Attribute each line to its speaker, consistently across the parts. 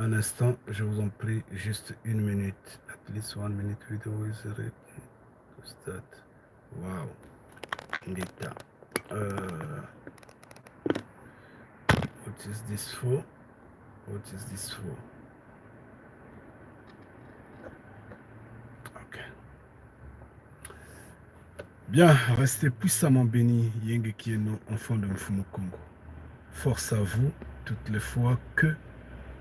Speaker 1: Un instant, je vous en prie, juste une minute. At least 1 minute video is ready to start. Wow. Guitar. What is this for? What is this for? Ok. Bien, restez puissamment bénis, Yenge Kieno, enfant de Mfumu Congo. Force à vous, toutes les fois que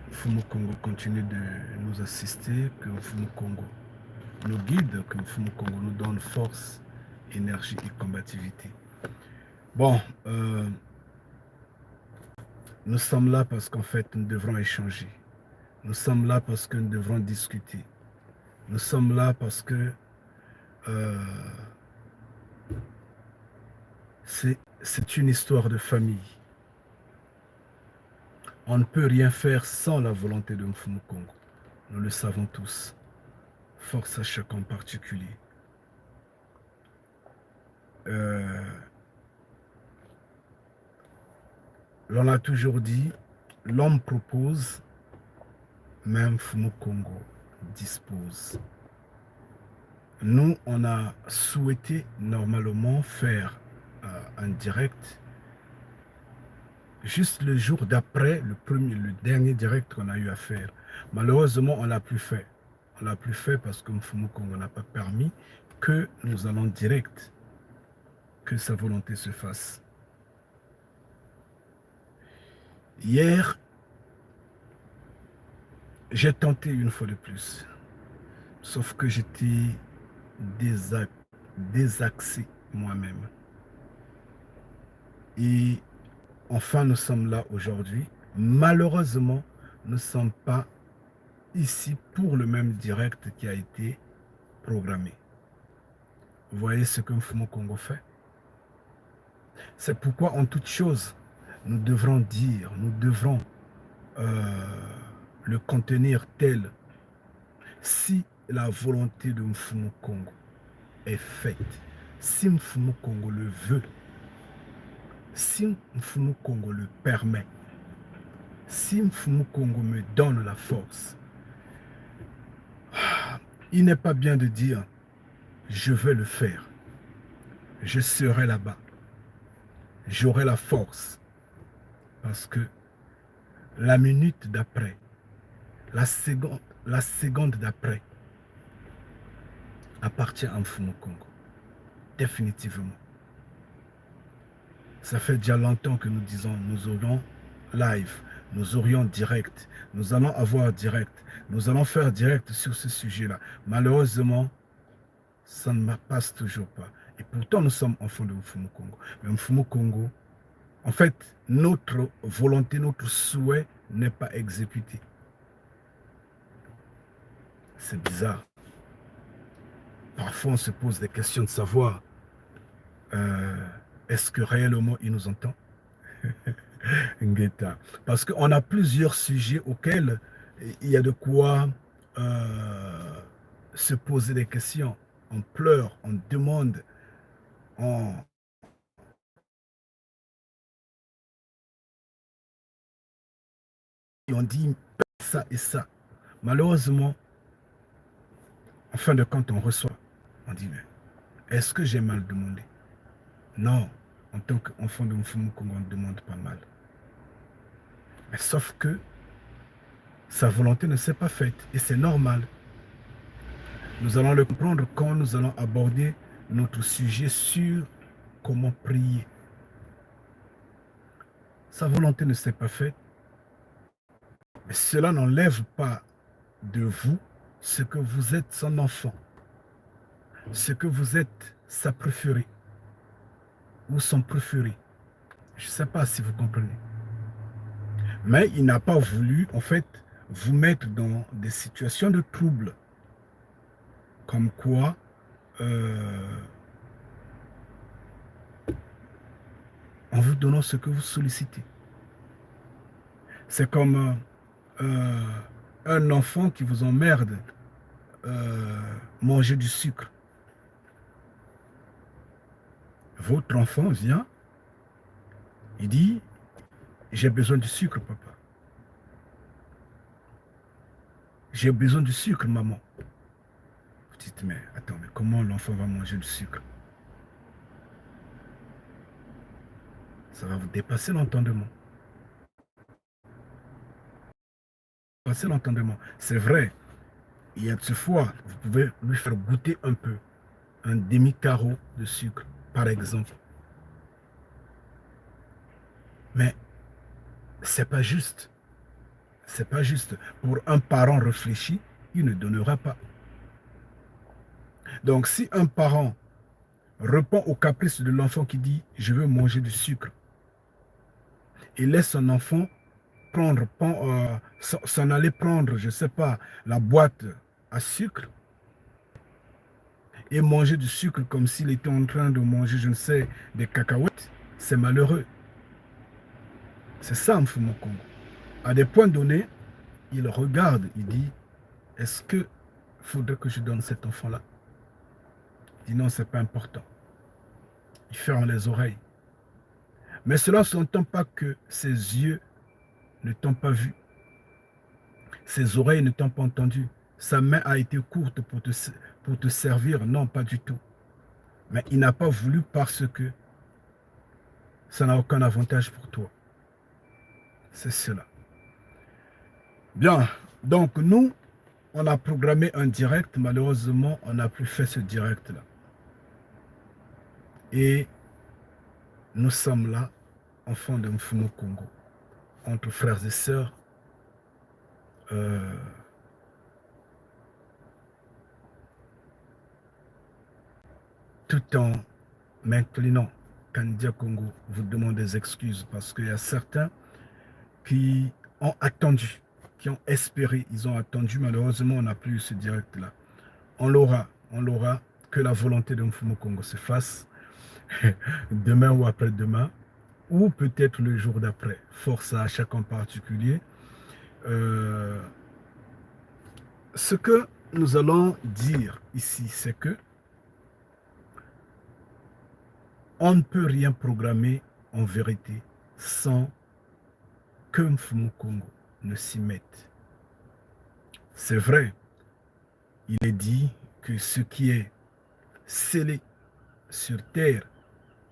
Speaker 1: Mfumu Congo continue de nous assister, que Mfumu Congo nous guide, que Mfumu Congo nous donne force, énergie et combativité. Bon, nous sommes là parce qu'en fait, nous devrons échanger. Nous sommes là parce que nous devrons discuter. Nous sommes là parce que c'est une histoire de famille. On ne peut rien faire sans la volonté de Mfumu Congo. Nous le savons tous. Force à chacun en particulier. L'on a toujours dit, l'homme propose, même Mfumu Congo dispose. Nous, on a souhaité normalement faire un direct juste le jour d'après le dernier direct qu'on a eu à faire. Malheureusement, on ne l'a plus fait. On ne l'a plus fait parce que Mfumu Congo n'a pas permis que nous allons direct, que sa volonté se fasse. Hier, j'ai tenté une fois de plus, sauf que j'étais désaxé moi-même. Et enfin, nous sommes là aujourd'hui. Malheureusement, nous ne sommes pas ici pour le même direct qui a été programmé. Vous voyez ce que Mfumu Congo fait? C'est pourquoi, en toute chose, nous devrons dire, nous devrons le contenir tel. Si la volonté de Mfumu Congo est faite, si Mfumu Congo le veut, si Mfumu Congo le permet, si Mfumu Congo me donne la force, il n'est pas bien de dire je vais le faire, je serai là-bas, j'aurai la force, parce que la minute d'après, la seconde d'après appartient à Mfumu Congo, définitivement. Ça fait déjà longtemps que nous disons, nous aurons live, nous aurions direct, nous allons avoir direct, nous allons faire direct sur ce sujet-là. Malheureusement, ça ne passe toujours pas. Et pourtant, nous sommes enfants de Mfumu Congo. Mais Mfumu Congo, en fait, notre volonté, notre souhait n'est pas exécuté. C'est bizarre. Parfois, on se pose des questions de savoir, est-ce que réellement il nous entend? Parce qu'on a plusieurs sujets auxquels il y a de quoi se poser des questions. On pleure, on demande, on dit ça et ça. Malheureusement, en fin de compte, on reçoit. On dit, mais est-ce que j'ai mal demandé? Non, en tant qu'enfant de Mfumu Congo, on ne demande pas mal. Mais sauf que sa volonté ne s'est pas faite. Et c'est normal. Nous allons le comprendre quand nous allons aborder notre sujet sur comment prier. Sa volonté ne s'est pas faite. Mais cela n'enlève pas de vous ce que vous êtes son enfant. Ce que vous êtes sa préférée. Ou son préféré. Je ne sais pas si vous comprenez. Mais il n'a pas voulu, en fait, vous mettre dans des situations de trouble. Comme quoi, en vous donnant ce que vous sollicitez. C'est comme un enfant qui vous emmerde manger du sucre. Votre enfant vient, il dit, j'ai besoin de sucre, papa. J'ai besoin du sucre, maman. Vous dites, mais attends, mais comment l'enfant va manger du sucre? Ça va vous dépasser l'entendement. Dépasser l'entendement. C'est vrai, il y a de fois, vous pouvez lui faire goûter un peu, un demi-carreau de sucre, par exemple. Mais c'est pas juste. C'est pas juste. Pour un parent réfléchi, il ne donnera pas. Donc, si un parent répond au caprice de l'enfant qui dit je veux manger du sucre et laisse son enfant s'en aller prendre, je ne sais pas, la boîte à sucre et manger du sucre comme s'il était en train de manger, je ne sais, des cacahuètes, c'est malheureux. C'est ça, Mfumo Congo. À des points donnés, il regarde, il dit est-ce que faudrait que je donne cet enfant-là? Il dit non, c'est pas important. Il ferme les oreilles. Mais cela ne s'entend pas que ses yeux ne t'ont pas vu, ses oreilles ne t'ont pas entendu, sa main a été courte pour te servir, non, pas du tout. Mais il n'a pas voulu parce que ça n'a aucun avantage pour toi. C'est cela. Bien, donc nous, on a programmé un direct, malheureusement, on n'a plus fait ce direct-là. Et nous sommes là, enfants de Mfumo Congo, entre frères et sœurs, euh, tout en m'inclinant. Kandia Congo vous demande des excuses parce qu'il y a certains qui ont attendu, qui ont espéré, ils ont attendu. Malheureusement, on n'a plus eu ce direct-là. On l'aura, que la volonté de Mfumo Congo se fasse demain ou après-demain, ou peut-être le jour d'après. Force à chacun en particulier. Euh, ce que nous allons dire ici, c'est que on ne peut rien programmer en vérité sans que Mfumo Congo ne s'y mette. C'est vrai, il est dit que ce qui est scellé sur terre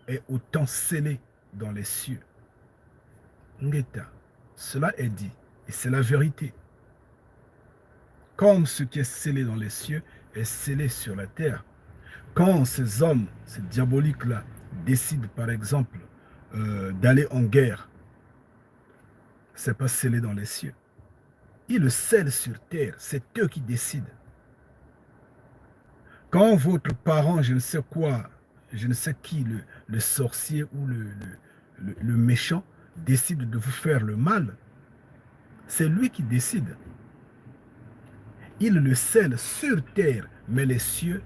Speaker 1: est autant scellé dans les cieux. Ngeta, cela est dit, et c'est la vérité. Comme ce qui est scellé dans les cieux est scellé sur la terre. Quand ces hommes, ces diaboliques-là, décident par exemple d'aller en guerre, c'est pas scellé dans les cieux. Ils le scellent sur terre, c'est eux qui décident. Quand votre parent, je ne sais quoi, je ne sais qui, le sorcier ou le méchant, décide de vous faire le mal, c'est lui qui décide. Il le scelle sur terre, mais les cieux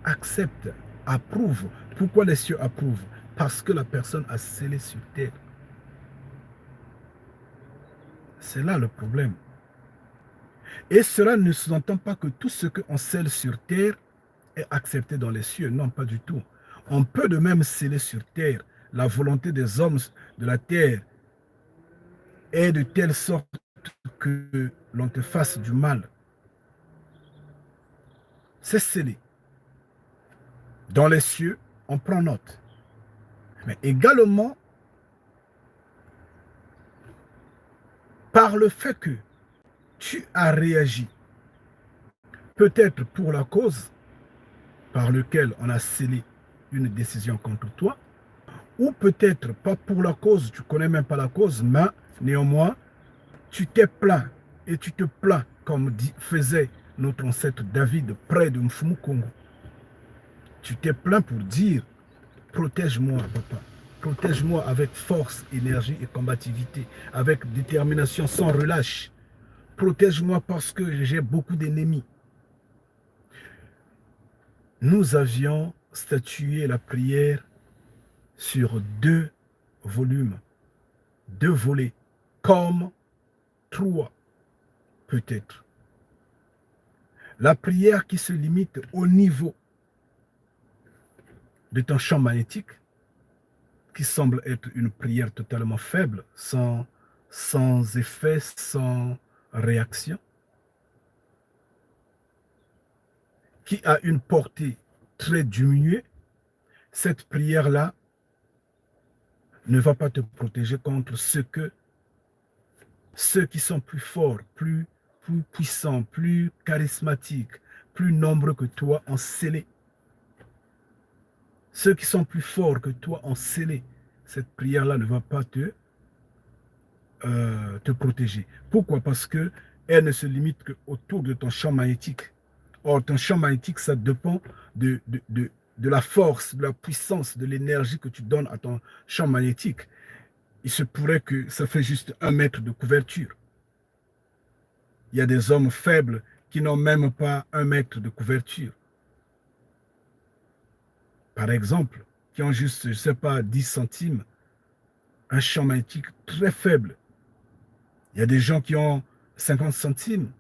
Speaker 1: acceptent, approuvent. Pourquoi les cieux approuvent? Parce que la personne a scellé sur terre. C'est là le problème. Et cela ne sous-entend pas que tout ce qu'on scelle sur terre est accepté dans les cieux. Non, pas du tout. On peut de même sceller sur terre la volonté des hommes de la terre est de telle sorte que l'on te fasse du mal. C'est scellé. Dans les cieux, on prend note. Mais également, par le fait que tu as réagi, peut-être pour la cause par laquelle on a scellé une décision contre toi, ou peut-être pas pour la cause, tu ne connais même pas la cause, mais néanmoins, tu t'es plaint et tu te plains, comme faisait notre ancêtre David près de Mfumu Congo. Tu t'es plaint pour dire, protège-moi, papa. Protège-moi avec force, énergie et combativité, avec détermination sans relâche. Protège-moi parce que j'ai beaucoup d'ennemis. Nous avions statué la prière sur 2 volumes, 2 volets, comme 3 peut-être. La prière qui se limite au niveau de ton champ magnétique, qui semble être une prière totalement faible, sans effet, sans réaction. qui a une portée très diminuée, cette prière-là ne va pas te protéger contre ceux qui sont plus forts, plus puissants, plus charismatiques, plus nombreux que toi ont scellé. Ceux qui sont plus forts que toi ont scellé. Cette prière-là ne va pas te protéger. Pourquoi? Parce que elle ne se limite qu'autour de ton champ magnétique. Or, ton champ magnétique, ça dépend de la force, de la puissance, de l'énergie que tu donnes à ton champ magnétique. Il se pourrait que ça fait juste 1 mètre de couverture. Il y a des hommes faibles qui n'ont même pas 1 mètre de couverture. Par exemple, qui ont juste, je ne sais pas, 10 centimes, un champ magnétique très faible. Il y a des gens qui ont 50 centimes.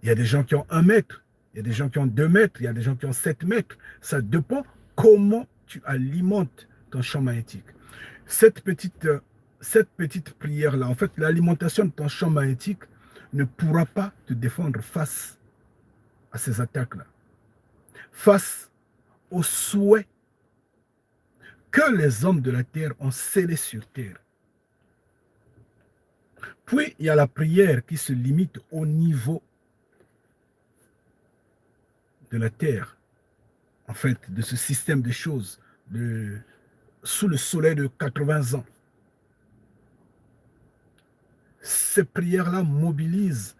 Speaker 1: Il y a des gens qui ont 1 mètre. Il y a des gens qui ont 2 mètres. Il y a des gens qui ont 7 mètres. Ça dépend comment tu alimentes ton champ magnétique. Cette petite prière-là, en fait, l'alimentation de ton champ magnétique ne pourra pas te défendre face à ces attaques-là. Face aux souhaits que les hommes de la terre ont scellés sur terre. Puis, il y a la prière qui se limite au niveau de la terre, en fait, de ce système de choses, sous le soleil de 80 ans. Ces prières-là mobilisent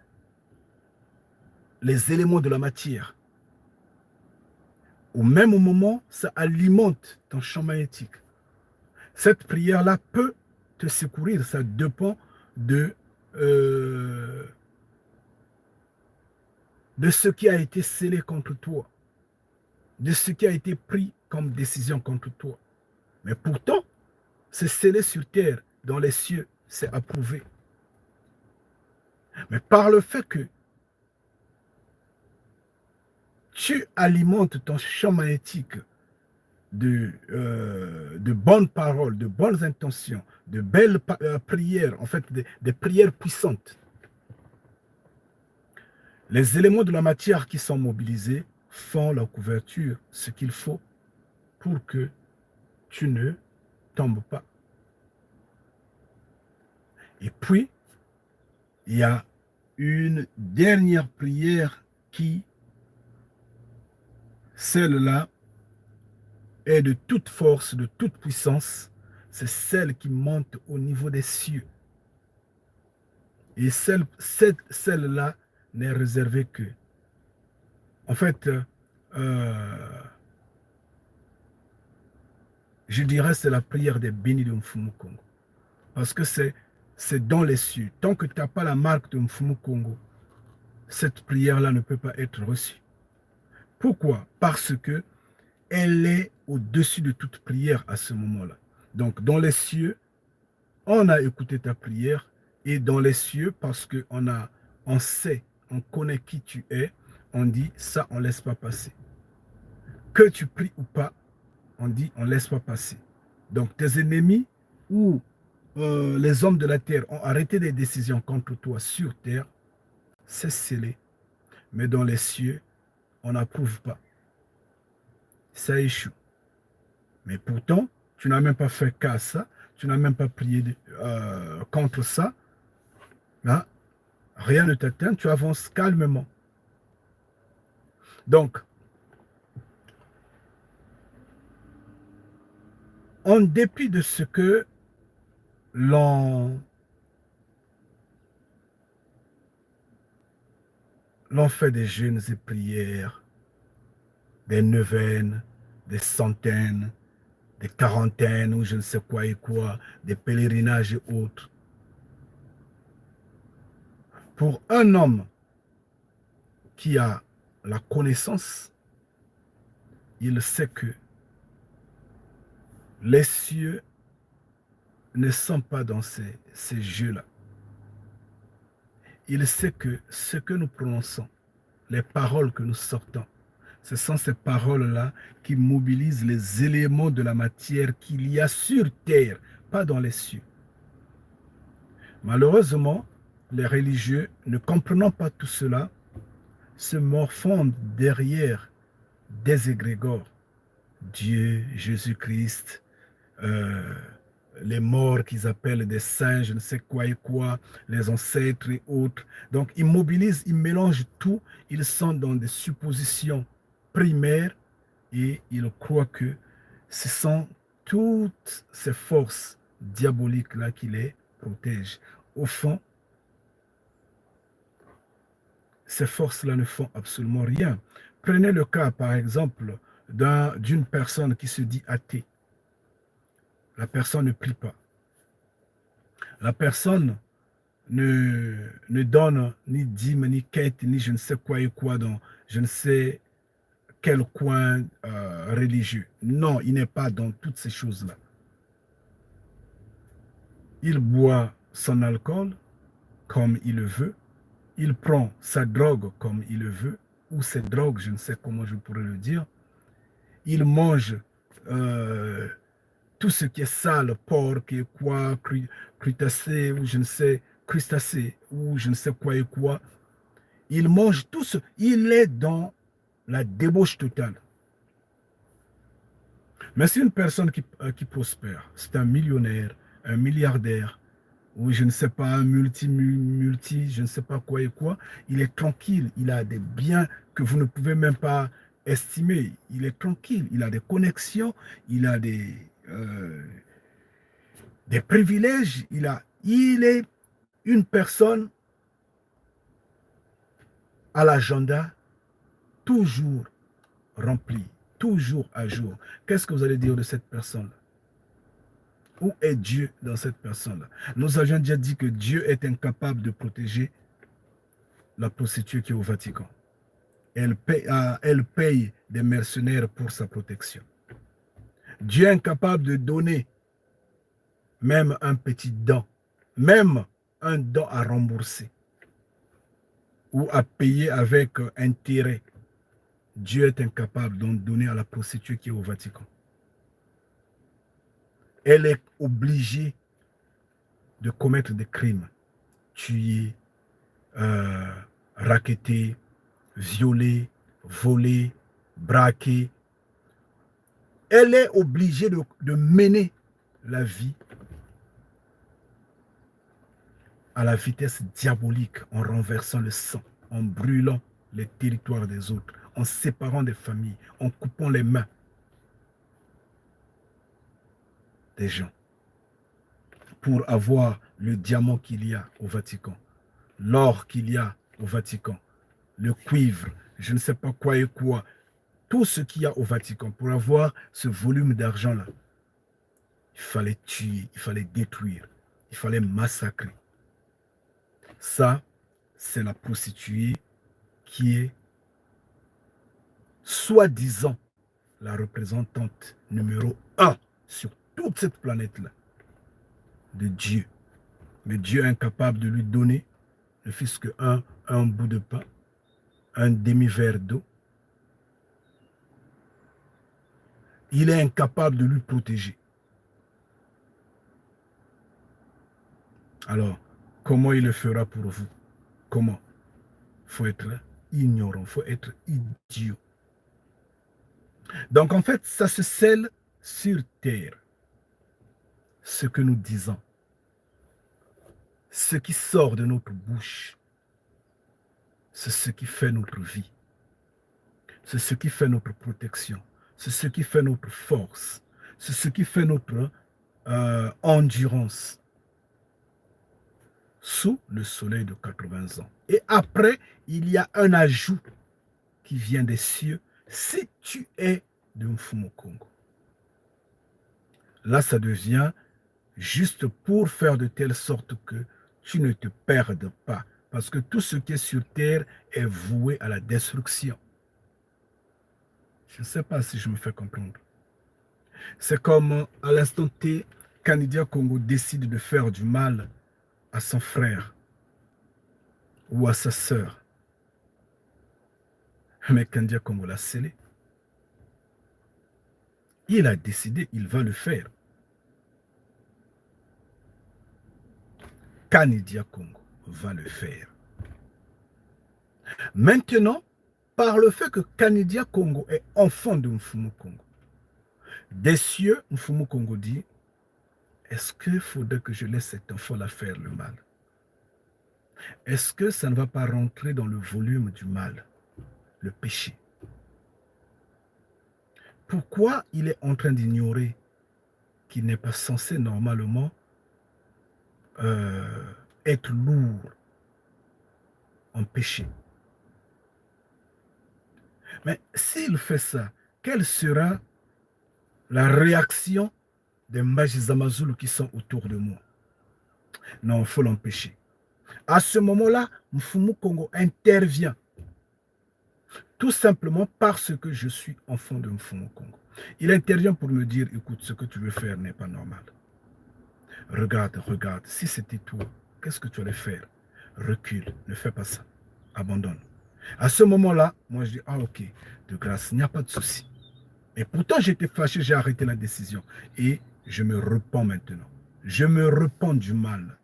Speaker 1: les éléments de la matière. Au même moment, ça alimente ton champ magnétique. Cette prière-là peut te secourir, ça dépend de ce qui a été scellé contre toi, de ce qui a été pris comme décision contre toi. Mais pourtant, c'est scellé sur terre, dans les cieux, c'est approuvé. Mais par le fait que tu alimentes ton champ magnétique de bonnes paroles, de bonnes intentions, de belles prières, en fait, des prières puissantes. Les éléments de la matière qui sont mobilisés font la couverture, ce qu'il faut pour que tu ne tombes pas. Et puis, il y a une dernière prière qui, celle-là, est de toute force, de toute puissance. C'est celle qui monte au niveau des cieux. Et celle-là n'est réservée que. En fait, je dirais c'est la prière des bénis de Mfumu Kongo. Parce que c'est dans les cieux. Tant que tu n'as pas la marque de Mfumu Kongo, cette prière-là ne peut pas être reçue. Pourquoi? Parce que elle est au-dessus de toute prière à ce moment-là. Donc, dans les cieux, on a écouté ta prière, et dans les cieux, parce on sait, on connaît qui tu es, on dit, ça, on ne laisse pas passer. Que tu pries ou pas, on dit, on ne laisse pas passer. Donc, tes ennemis ou les hommes de la terre ont arrêté des décisions contre toi sur terre, c'est scellé. Mais dans les cieux, on n'approuve pas. Ça échoue. Mais pourtant, tu n'as même pas fait cas à ça, tu n'as même pas prié contre ça. Hein? Rien ne t'atteint, tu avances calmement. Donc, en dépit de ce que l'on fait des jeûnes et prières, des neuvaines, des centaines, des quarantaines ou je ne sais quoi et quoi, des pèlerinages et autres. Pour un homme qui a la connaissance, il sait que les cieux ne sont pas dans ces jeux-là. Il sait que ce que nous prononçons, les paroles que nous sortons, ce sont ces paroles-là qui mobilisent les éléments de la matière qu'il y a sur terre, pas dans les cieux. Malheureusement, les religieux, ne comprenant pas tout cela, se morfondent derrière des égrégores. Dieu, Jésus-Christ, euh, les morts qu'ils appellent des saints, je ne sais quoi et quoi, les ancêtres et autres. Donc, ils mobilisent, ils mélangent tout, ils sont dans des suppositions primaires et ils croient que ce sont toutes ces forces diaboliques-là qui les protègent. Au fond, ces forces-là ne font absolument rien. Prenez le cas, par exemple, d'une personne qui se dit athée. La personne ne prie pas. La personne ne donne ni dîme, ni quête, ni je ne sais quoi et quoi dans je ne sais quel coin religieux. Non, il n'est pas dans toutes ces choses-là. Il boit son alcool comme il le veut. Il prend sa drogue comme il le veut, ou ses drogues, je ne sais comment je pourrais le dire. Il mange euh, tout ce qui est sale, porc et quoi, crustacé, ou je ne sais, crustacé, ou je ne sais quoi et quoi. Il mange tout ce. Il est dans la débauche totale. Mais c'est une personne qui prospère. C'est un millionnaire, un milliardaire, ou je ne sais pas, un multi, je ne sais pas quoi et quoi. Il est tranquille. Il a des biens que vous ne pouvez même pas estimer. Il est tranquille. Il a des connexions. Il a des privilèges. Il est une personne à l'agenda toujours rempli, toujours à jour. Qu'est-ce que vous allez dire de cette personne-là? Où est Dieu dans cette personne-là? Nous avions déjà dit que Dieu est incapable de protéger la prostituée qui est au Vatican. Elle paye des mercenaires pour sa protection. Dieu est incapable de donner même un petit don, même un don à rembourser ou à payer avec intérêt. Dieu est incapable d'en donner à la prostituée qui est au Vatican. Elle est obligée de commettre des crimes, tuer, racketter, violer, voler, braquer. Elle est obligée de mener la vie à la vitesse diabolique en renversant le sang, en brûlant les territoires des autres, en séparant des familles, en coupant les mains des gens pour avoir le diamant qu'il y a au Vatican, l'or qu'il y a au Vatican, le cuivre, je ne sais pas quoi et quoi, tout ce qu'il y a au Vatican. Pour avoir ce volume d'argent-là, il fallait tuer, il fallait détruire, il fallait massacrer. Ça, c'est la prostituée qui est soi-disant la représentante numéro 1 sur toute cette planète-là de Dieu. Mais Dieu est incapable de lui donner ne fût-ce qu'un bout de pain, un demi-verre d'eau. Il est incapable de lui protéger. Alors, comment il le fera pour vous? Comment? Il faut être ignorant, il faut être idiot. Donc, en fait, ça se scelle sur terre. Ce que nous disons, ce qui sort de notre bouche, c'est ce qui fait notre vie. C'est ce qui fait notre protection. C'est ce qui fait notre force. C'est ce qui fait notre endurance sous le soleil de 80 ans. Et après, il y a un ajout qui vient des cieux. Si tu es de Mfumu Congo, là, ça devient juste pour faire de telle sorte que tu ne te perdes pas. Parce que tout ce qui est sur terre est voué à la destruction. Je ne sais pas si je me fais comprendre. C'est comme à l'instant T, Kanidia Congo décide de faire du mal à son frère ou à sa sœur. Mais Kanidia Congo l'a scellé. Il a décidé, il va le faire. Kanidia Congo va le faire. Maintenant, par le fait que Kanidia Congo est enfant de Mfumu Congo, des cieux, Mfumu Congo dit, est-ce qu'il faudrait que je laisse cet enfant-là faire le mal? Est-ce que ça ne va pas rentrer dans le volume du mal, le péché? Pourquoi il est en train d'ignorer qu'il n'est pas censé normalement être lourd en péché? Mais s'il fait ça, quelle sera la réaction des Majizamazulu qui sont autour de moi? Non, il faut l'empêcher. À ce moment-là, Mfumu Congo intervient. Tout simplement parce que je suis enfant de Mfumu Congo. Il intervient pour me dire, écoute, ce que tu veux faire n'est pas normal. Regarde, regarde, si c'était toi, qu'est-ce que tu allais faire? Recule, ne fais pas ça. Abandonne. À ce moment-là, moi je dis, ah ok, de grâce, il n'y a pas de souci. Et pourtant j'étais fâché, j'ai arrêté la décision. Et je me repens maintenant. Je me repens du mal.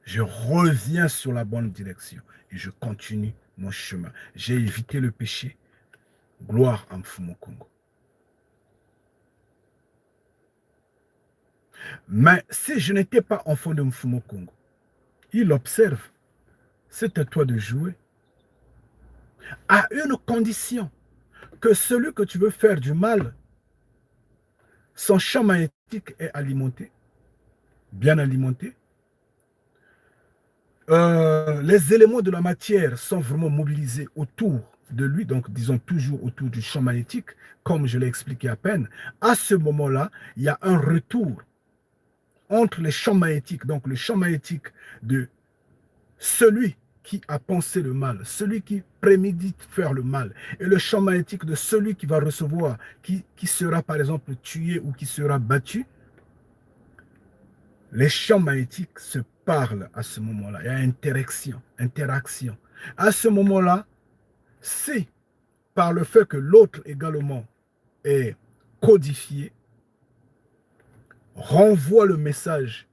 Speaker 1: Je reviens sur la bonne direction. Et je continue mon chemin. J'ai évité le péché. Gloire à Mfumu Congo. Mais si je n'étais pas enfant de Mfumu Congo, il observe. C'est à toi de jouer. À une condition, que celui que tu veux faire du mal, son champ magnétique est alimenté, bien alimenté. Les éléments de la matière sont vraiment mobilisés autour de lui, donc disons toujours autour du champ magnétique, comme je l'ai expliqué à peine. À ce moment-là, il y a un retour entre les champs magnétiques, donc le champ magnétique de celui qui a pensé le mal, celui qui prémédite faire le mal, et le champ magnétique de celui qui va recevoir, qui sera par exemple tué ou qui sera battu. Les champs magnétiques se parlent à ce moment-là. Il y a interaction. À ce moment-là, si par le fait que l'autre également est codifié, renvoie le message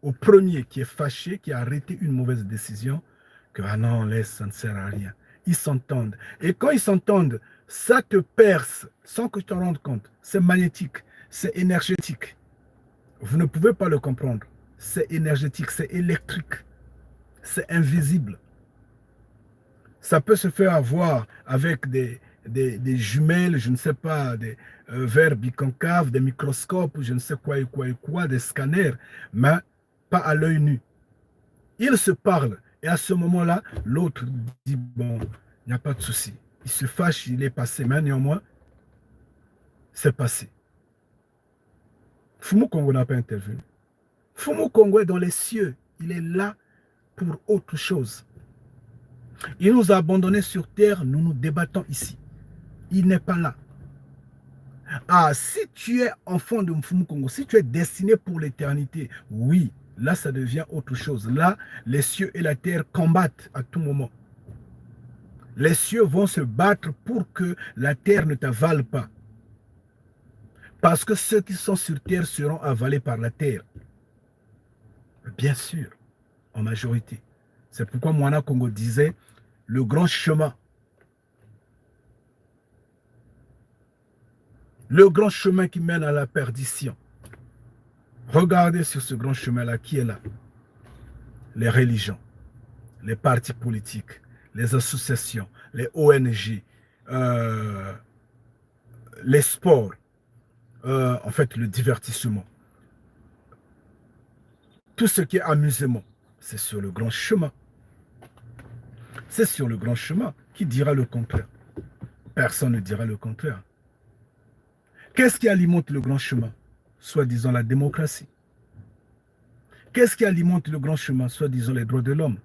Speaker 1: au premier qui est fâché, qui a arrêté une mauvaise décision, que ah non, laisse, ça ne sert à rien. Ils s'entendent. Et quand ils s'entendent, ça te perce sans que tu t'en rendes compte. C'est magnétique, c'est énergétique. Vous ne pouvez pas le comprendre. C'est énergétique, c'est électrique, c'est invisible. Ça peut se faire avoir avec des jumelles, je ne sais pas, des verres biconcaves, des microscopes, je ne sais quoi et quoi et quoi, des scanners, mais pas à l'œil nu. Ils se parlent et à ce moment-là, l'autre dit, bon, il n'y a pas de souci. Il se fâche, il est passé, mais néanmoins, c'est passé. Mfumu Congo n'a pas intervenu. Mfumu Congo est dans les cieux. Il est là pour autre chose. Il nous a abandonnés sur terre, nous nous débattons ici. Il n'est pas là. Ah, si tu es enfant de Mfumu Congo, si tu es destiné pour l'éternité, oui, là ça devient autre chose. Là, les cieux et la terre combattent à tout moment. Les cieux vont se battre pour que la terre ne t'avale pas. Parce que ceux qui sont sur terre seront avalés par la terre. Bien sûr, en majorité. C'est pourquoi Moana Congo disait le grand chemin. Le grand chemin qui mène à la perdition. Regardez sur ce grand chemin-là, qui est là? Les religions, les partis politiques, les associations, les ONG, les sports, en fait le divertissement. Tout ce qui est amusement, c'est sur le grand chemin. C'est sur le grand chemin. Qui dira le contraire? Personne ne dira le contraire. Qu'est-ce qui alimente le grand chemin? Soi-disant la démocratie. Qu'est-ce qui alimente le grand chemin? Soi-disant les droits de l'homme.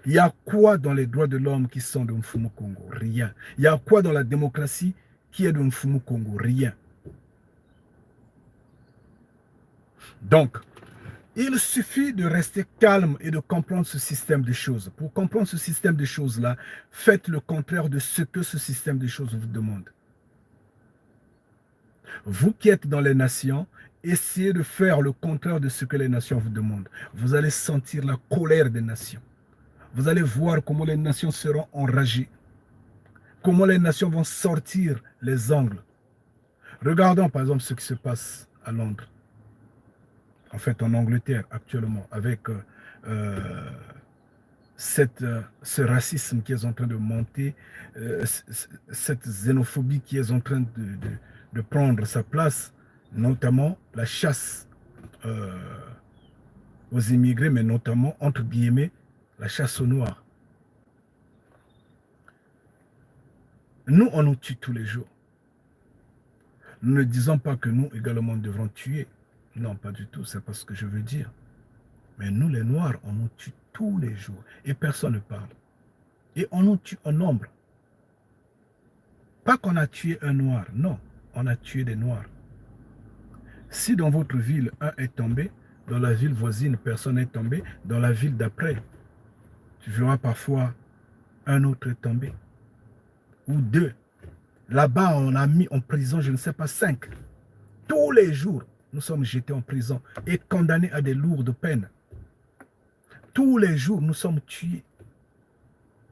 Speaker 1: Il y a quoi dans les droits de l'homme qui sont de Mfumu Congo? Rien. Il y a quoi dans la démocratie qui est de Mfumu Congo? Rien. Donc, il suffit de rester calme et de comprendre ce système de choses. Pour comprendre ce système de choses-là, faites le contraire de ce que ce système de choses vous demande. Vous qui êtes dans les nations, essayez de faire le contraire de ce que les nations vous demandent. Vous allez sentir la colère des nations. Vous allez voir comment les nations seront enragées. Comment les nations vont sortir les angles. Regardons par exemple ce qui se passe à Londres. En fait, en Angleterre actuellement, avec ce racisme qui est en train de monter, cette xénophobie qui est en train de prendre sa place, notamment la chasse aux immigrés, mais notamment, entre guillemets, la chasse aux Noirs. Nous, on nous tue tous les jours. Nous ne disons pas que nous également devrons tuer. Non, pas du tout, c'est pas ce que je veux dire. Mais nous, les Noirs, on nous tue tous les jours et personne ne parle. Et on nous tue en nombre. Pas qu'on a tué un Noir, non, on a tué des Noirs. Si dans votre ville, un est tombé, dans la ville voisine, personne n'est tombé, dans la ville d'après, tu verras parfois un autre est tombé. Ou deux. Là-bas, on a mis en prison, je ne sais pas, 5. Tous les jours, nous sommes jetés en prison et condamnés à des lourdes peines. Tous les jours, nous sommes tués.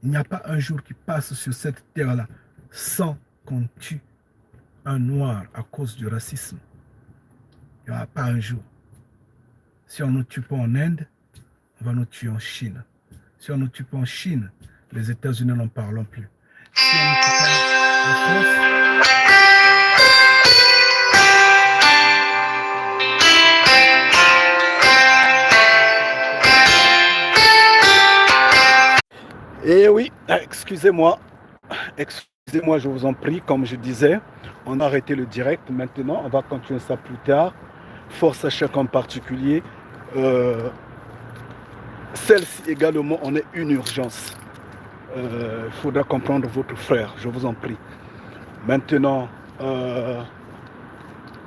Speaker 1: Il n'y a pas un jour qui passe sur cette terre-là sans qu'on tue un noir à cause du racisme. Il n'y aura pas un jour. Si on ne nous tue pas en Inde, on va nous tuer en Chine. Si on ne nous tue pas en Chine, les États-Unis n'en parlons plus. Si on ne nous tue pas en France, eh oui, excusez-moi, je vous en prie, comme je disais, on a arrêté le direct maintenant, on va continuer ça plus tard. Force à chacun en particulier. Celle-ci également, on est une urgence. Il faudra comprendre votre frère, je vous en prie. Maintenant,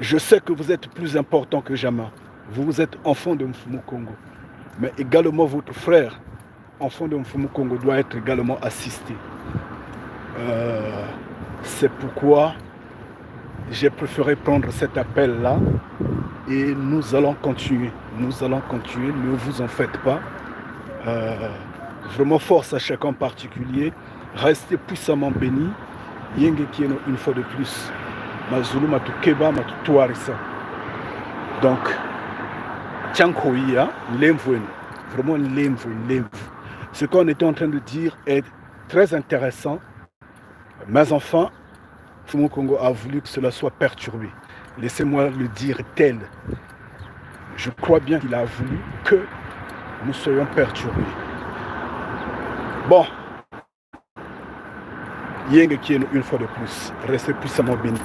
Speaker 1: je sais que vous êtes plus important que jamais. Vous êtes enfant de Mfumu Congo. Mais également votre frère, enfant de Mfumu Congo, doit être également assisté. C'est pourquoi j'ai préféré prendre cet appel-là et nous allons continuer. Nous allons continuer, ne vous en faites pas. Vraiment force à chacun en particulier. Restez puissamment bénis. Yenge Kieno une fois de plus. Mazulu Matukeba Matutuarisa. Donc, Tchankouia, l'emvoué. Vraiment l'emvoué. Ce qu'on était en train de dire est très intéressant. Mais enfin, Mfumu Congo a voulu que cela soit perturbé. Laissez-moi le dire tel. Je crois bien qu'il a voulu que nous soyons perturbés. Bon. Yenge qui est une fois de plus. Restez puissamment bénis.